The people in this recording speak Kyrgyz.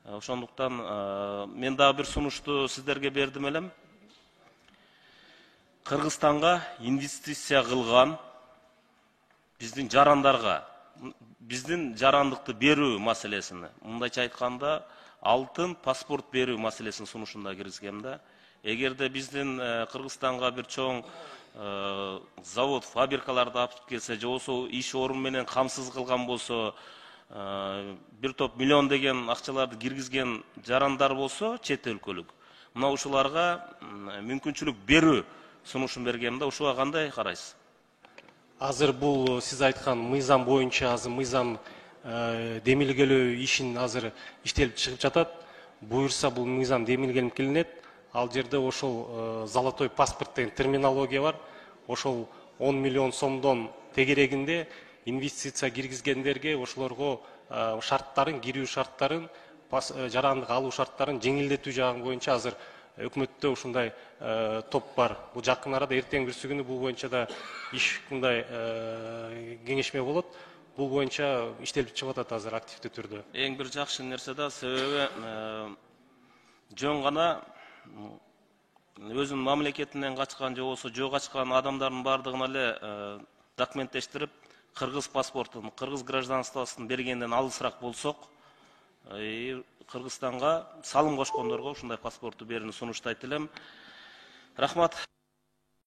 Ошондуктан мен дагы бир сунушту сиздерге бердим элем. Кыргызстанга инвестиция кылган биздин жарандарга биздин жарандыкты берүү маселесини, мындайча айтканда, алтын паспорт берүү маселесин сунушунда киргизгем да. Эгерде биздин Кыргызстанга бир чоң завод, фабрикаларды алып келсе, же болбосо иш орун менен камсыз кылган болсо, бир топ миллион деген акчаларды киргизген жарандар болсо, чет өлкөлүк, мына ушуларга мүмкүнчүлүк берүү сунушун бергем да. Ушуга кандай карайсыз? Азыр бул сиз айткан мыйзам боюнча азыр мыйзам демилгелөө ишин азыр иштелип чыгып жатат. Буюрса бул мыйзам демилгелип келинет. Ал жерде ошол золотой паспорт деген терминология бар. Ошол 10 миллион сомдон тегерегинде инвестиция киргизгендерге ошолорго шарттарын, кирүү шарттарын, жарандык алуу шарттарын жеңилдетүү жагы боюнча азыр өкмөттө ушундай топ бар. Бул жакын арада эртең бүрсү күнү бул боюнча да иш мындай кеңешме болот. Бул боюнча иштелип чыгып атат азыр активдүү түрдө. Эң бир жакшы нерсе да, себеби жөн гана өзүнүн мамлекетинен качкан же болбосо жөө качкан адамдардын баардыгына эле документтештирип, кыргыз паспортун, кыргыз гражданствосын бергенден алысыраак болсок, Кыргызстанга салым кошкондорго ушундай паспортту берүүнү сунуштайт элем. Рахмат.